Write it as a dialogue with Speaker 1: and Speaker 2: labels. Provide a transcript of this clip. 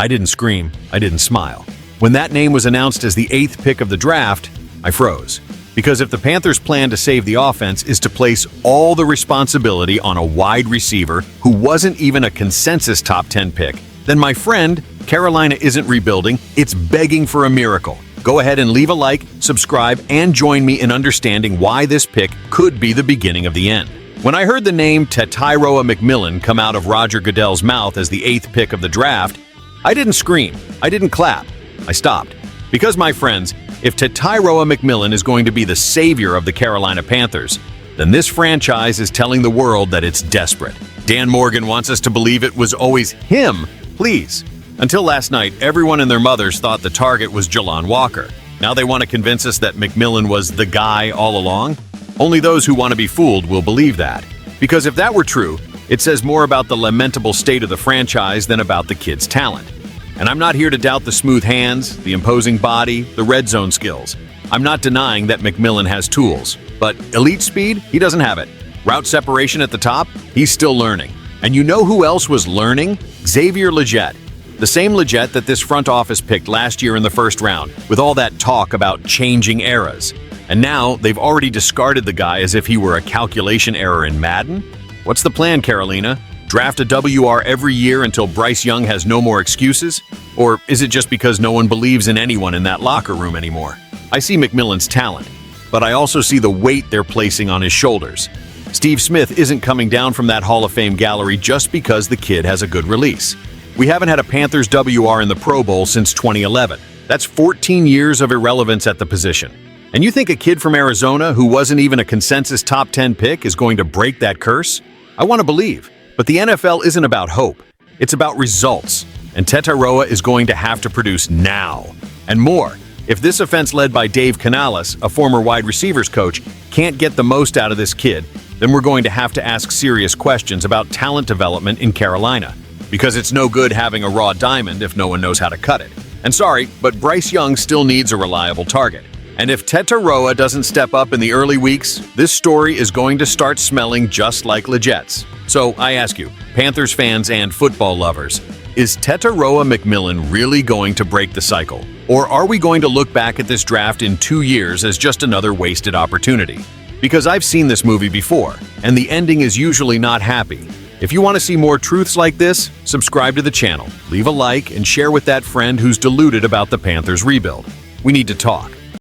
Speaker 1: I didn't scream, I didn't smile. When that name was announced as the 8th pick of the draft, I froze. Because if the Panthers' plan to save the offense is to place all the responsibility on a wide receiver who wasn't even a consensus top 10 pick, then my friend, Carolina isn't rebuilding, it's begging for a miracle. Go ahead and leave a like, subscribe, and join me in understanding why this pick could be the beginning of the end. When I heard the name Tetairoa McMillan come out of Roger Goodell's mouth as the 8th pick of the draft, I didn't scream, I didn't clap, I stopped. Because, my friends, if Tetairoa McMillan is going to be the savior of the Carolina Panthers, then this franchise is telling the world that it's desperate. Dan Morgan wants us to believe it was always him, please. Until last night, everyone and their mothers thought the target was Jalon Walker. Now they want to convince us that McMillan was the guy all along? Only those who want to be fooled will believe that. Because if that were true, it says more about the lamentable state of the franchise than about the kid's talent. And I'm not here to doubt the smooth hands, the imposing body, the red zone skills. I'm not denying that McMillan has tools, but elite speed, he doesn't have it. Route separation at the top, he's still learning. And you know who else was learning? Xavier Legette. The same Legette that this front office picked last year in the first round, with all that talk about changing eras. And now they've already discarded the guy as if he were a calculation error in Madden? What's the plan, Carolina? Draft a WR every year until Bryce Young has no more excuses? Or is it just because no one believes in anyone in that locker room anymore? I see McMillan's talent, but I also see the weight they're placing on his shoulders. Steve Smith isn't coming down from that Hall of Fame gallery just because the kid has a good release. We haven't had a Panthers WR in the Pro Bowl since 2011. That's 14 years of irrelevance at the position. And you think a kid from Arizona who wasn't even a consensus top 10 pick is going to break that curse? I want to believe. But the NFL isn't about hope. It's about results. And Tetairoa is going to have to produce now. And more. If this offense led by Dave Canales, a former wide receivers coach, can't get the most out of this kid, then we're going to have to ask serious questions about talent development in Carolina. Because it's no good having a raw diamond if no one knows how to cut it. And sorry, but Bryce Young still needs a reliable target. And if Tetairoa doesn't step up in the early weeks, this story is going to start smelling just like Legette's. So I ask you, Panthers fans and football lovers, is Tetairoa McMillan really going to break the cycle? Or are we going to look back at this draft in 2 years as just another wasted opportunity? Because I've seen this movie before, and the ending is usually not happy. If you want to see more truths like this, subscribe to the channel, leave a like, and share with that friend who's deluded about the Panthers rebuild. We need to talk.